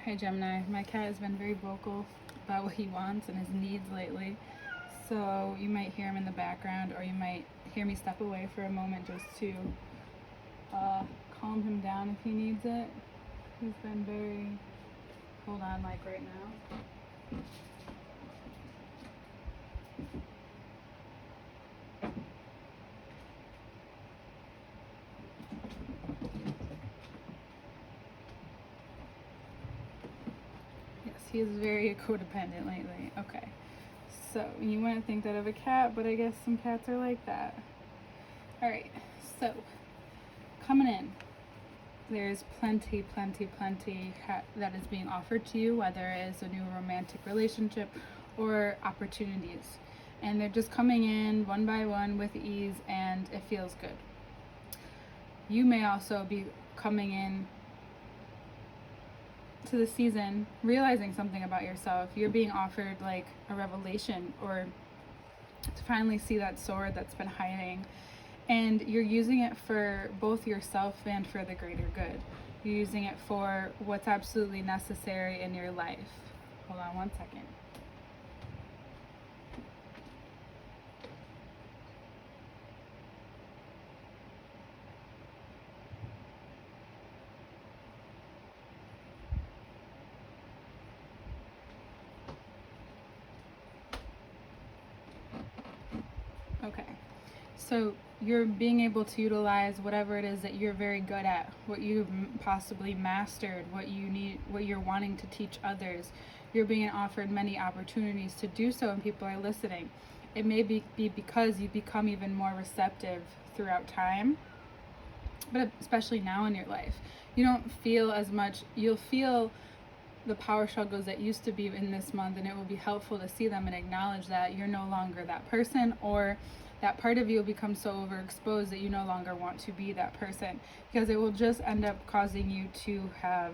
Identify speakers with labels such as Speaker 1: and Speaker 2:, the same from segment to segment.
Speaker 1: Hi Gemini, my cat has been very vocal about what he wants and his needs lately. So you might hear him in the background, or you might hear me step away for a moment just to calm him down if he needs it. He's been very, hold on, like right now. Yes, he is very codependent lately. Okay, so you wouldn't think that of a cat, but I guess some cats are like that. All right, so coming in, there's plenty that is being offered to you, whether it is a new romantic relationship or opportunities. And they're just coming in one by one with ease, and it feels good. You may also be coming in to the season realizing something about yourself. You're being offered like a revelation, or to finally see that sword that's been hiding, and you're using it for both yourself and for the greater good. You're using it for what's absolutely necessary in your life. Hold on one second. Okay, so you're being able to utilize whatever it is that you're very good at, what you've possibly mastered, what you need, what you're wanting to teach others. You're being offered many opportunities to do so, and people are listening. It may be because you become even more receptive throughout time, but especially now in your life. You don't feel as much, you'll feel the power struggles that used to be in this month, and it will be helpful to see them and acknowledge that you're no longer that person, or that part of you will become so overexposed that you no longer want to be that person, because it will just end up causing you to have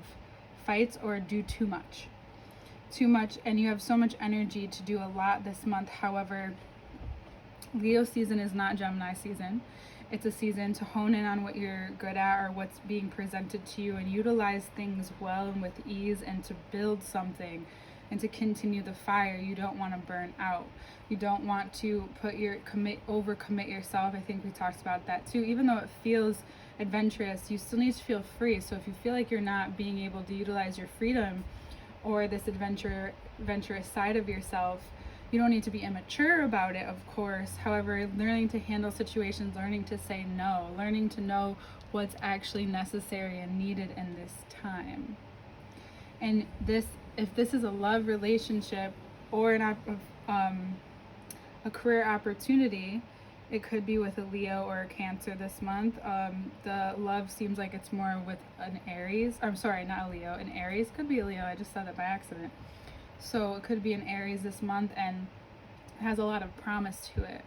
Speaker 1: fights or do too much, and you have so much energy to do a lot this month. However, Leo season is not Gemini season. It's a season to hone in on what you're good at, or what's being presented to you, and utilize things well and with ease, and to build something and to continue the fire. You don't want to burn out. You don't want to overcommit yourself. I think we talked about that too. Even though it feels adventurous, you still need to feel free. So if you feel like you're not being able to utilize your freedom or this adventurous side of yourself, you don't need to be immature about it, of course. However, learning to handle situations, learning to say no, learning to know what's actually necessary and needed in this time. And if this is a love relationship or a career opportunity, it could be with a Leo or a Cancer this month. The love seems like it's more with an Aries. I'm sorry, not a Leo, an Aries. Could be a Leo, I just said that by accident. So it could be an Aries this month, and it has a lot of promise to it.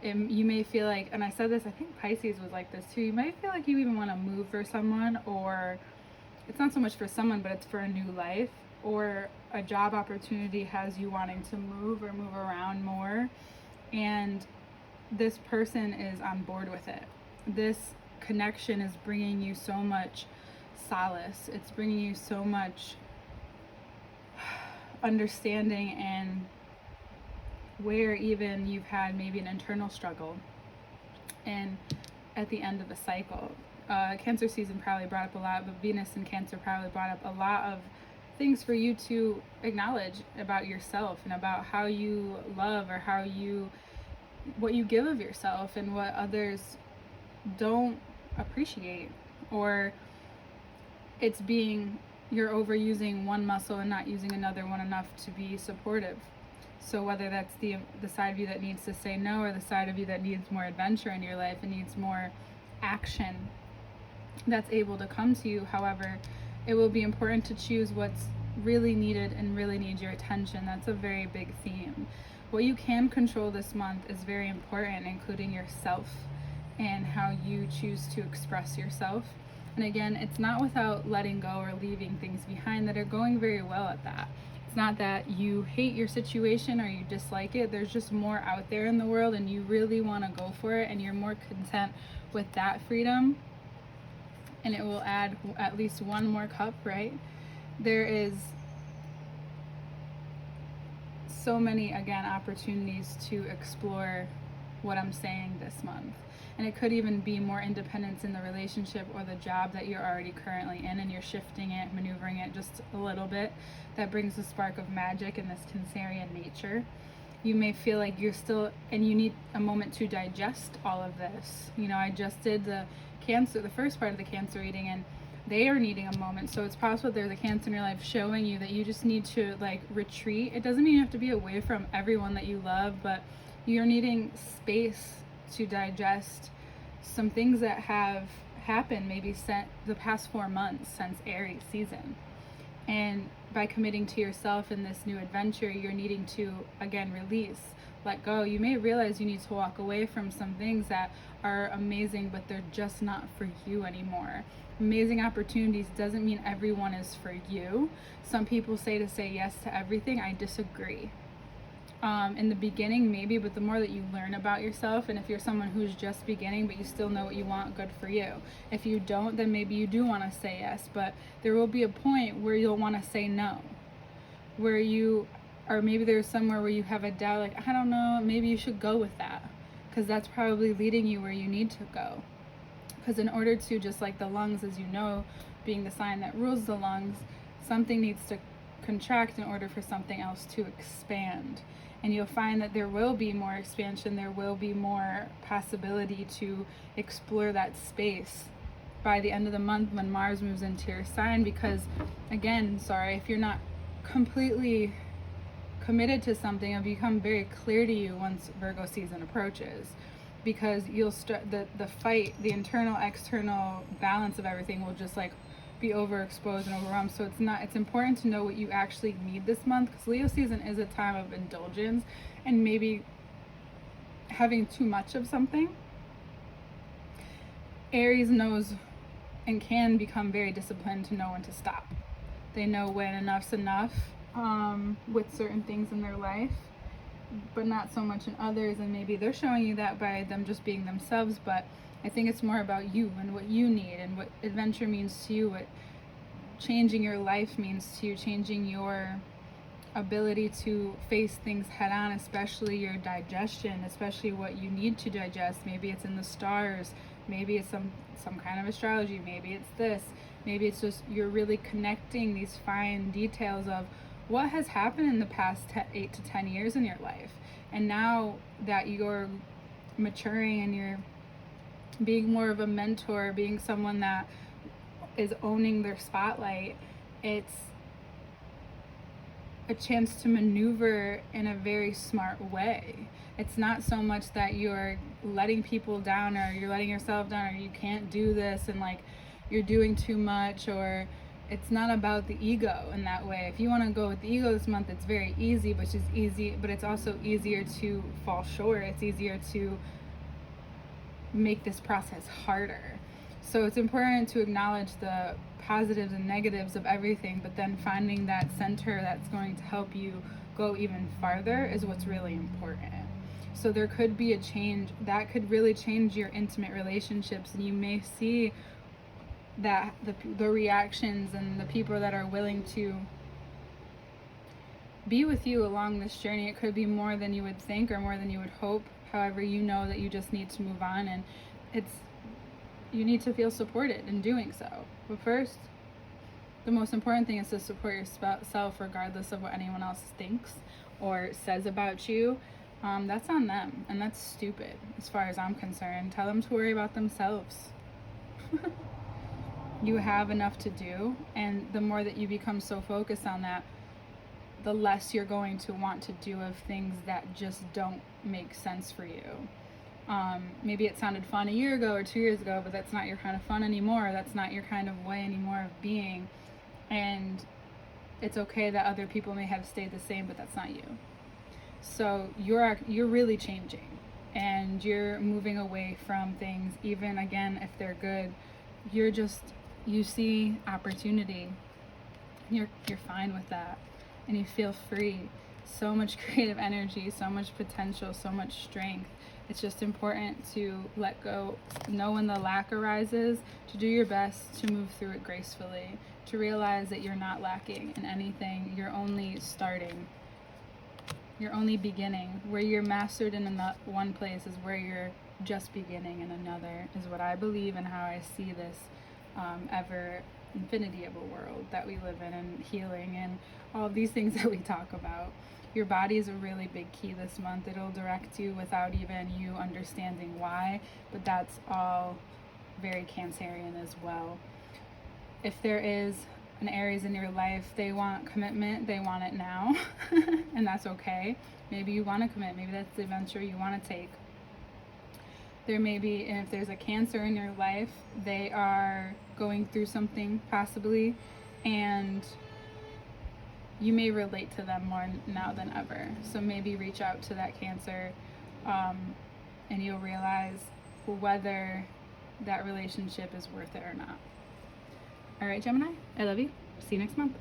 Speaker 1: You may feel like, and I said this, I think Pisces was like this too, you might feel like you even want to move for someone, or it's not so much for someone, but it's for a new life, or a job opportunity has you wanting to move or move around more, and this person is on board with it. This connection is bringing you so much solace. It's bringing you so much understanding, and where even you've had maybe an internal struggle, and at the end of a cycle. Cancer season probably brought up a lot, but Venus in Cancer probably brought up a lot of things for you to acknowledge about yourself, and about how you love, or what you give of yourself, and what others don't appreciate, or you're overusing one muscle and not using another one enough to be supportive. So whether that's the side of you that needs to say no, or the side of you that needs more adventure in your life and needs more action that's able to come to you. However, it will be important to choose what's really needed and really needs your attention. That's a very big theme. What you can control this month is very important, including yourself and how you choose to express yourself. And again, it's not without letting go or leaving things behind that are going very well at that. It's not that you hate your situation or you dislike it. There's just more out there in the world, and you really want to go for it, and you're more content with that freedom. And it will add at least one more cup, right? there is so many, again, opportunities to explore what I'm saying this month. And it could even be more independence in the relationship or the job that you're already currently in, and you're shifting it, maneuvering it just a little bit. That brings a spark of magic in this Cancerian nature. You may feel like you're still, and you need a moment to digest all of this. You know, I just did the first part of the Cancer reading, and they are needing a moment. So it's possible there's a Cancer in your life showing you that you just need to like retreat. It doesn't mean you have to be away from everyone that you love, but you're needing space to digest some things that have happened maybe the past 4 months since Aries season. And by committing to yourself in this new adventure, you're needing to, again, release, let go. You may realize you need to walk away from some things that are amazing, but they're just not for you anymore. Amazing opportunities doesn't mean everyone is for you. Some people say yes to everything. I disagree. In the beginning, maybe, but the more that you learn about yourself, and if you're someone who's just beginning but you still know what you want, good for you. If you don't, then maybe you do want to say yes, but there will be a point where you'll want to say no, where you, or maybe there's somewhere where you have a doubt, like, I don't know, maybe you should go with that, because that's probably leading you where you need to go. Because in order to, just like the lungs, as you know, being the sign that rules the lungs, something needs to contract in order for something else to expand. And you'll find that there will be more expansion, there will be more possibility to explore that space by the end of the month when Mars moves into your sign. Because, again, if you're not completely committed to something, it'll become very clear to you once Virgo season approaches. Because you'll start, the fight, the internal, external balance of everything will just like be overexposed and overwhelmed. So it's important to know what you actually need this month, because Leo season is a time of indulgence and maybe having too much of something. Aries knows and can become very disciplined to know when to stop. They know when enough's enough with certain things in their life, but not so much in others. And maybe they're showing you that by them just being themselves, but I think it's more about you and what you need and what adventure means to you, what changing your life means to you, changing your ability to face things head on, especially your digestion, especially what you need to digest. Maybe it's in the stars, maybe it's some kind of astrology, maybe it's this, maybe it's just you're really connecting these fine details of what has happened in the past 8 to 10 years in your life. And now that you're maturing and you're being more of a mentor, being someone that is owning their spotlight, it's a chance to maneuver in a very smart way. It's not so much that you're letting people down or you're letting yourself down or you can't do this and like you're doing too much, or it's not about the ego in that way. If you want to go with the ego this month, it's very easy, but it's also easier to fall short. It's easier to make this process harder. So it's important to acknowledge the positives and negatives of everything, but then finding that center that's going to help you go even farther is what's really important. So there could be a change that could really change your intimate relationships, and you may see that the reactions and the people that are willing to be with you along this journey, it could be more than you would think or more than you would hope. However, you know that you just need to move on, and you need to feel supported in doing so. But first, the most important thing is to support yourself regardless of what anyone else thinks or says about you. That's on them, and that's stupid as far as I'm concerned. Tell them to worry about themselves. You have enough to do, and the more that you become so focused on that, the less you're going to want to do of things that just don't make sense for you. Maybe it sounded fun a year ago or 2 years ago, but that's not your kind of fun anymore. That's not your kind of way anymore of being. And it's okay that other people may have stayed the same, but that's not you. So you're really changing, and you're moving away from things, even again, if they're good. You see opportunity. You're fine with that, and you feel free. So much creative energy, so much potential, so much strength. It's just important to let go, know when the lack arises, to do your best to move through it gracefully, to realize that you're not lacking in anything. You're only starting. You're only beginning. Where you're mastered in one place is where you're just beginning in another, is what I believe and how I see this ever infinity of a world that we live in, and healing and all of these things that we talk about. Your body is a really big key this month. It'll direct you without even you understanding why, but that's all very Cancerian as well. If there is an Aries in your life, they want commitment, they want it now, and that's okay. Maybe you want to commit, maybe that's the adventure you want to take. There may be, and if there's a Cancer in your life, they are going through something possibly, and you may relate to them more now than ever. So maybe reach out to that Cancer, and you'll realize whether that relationship is worth it or not. All right, Gemini, I love you. See you next month.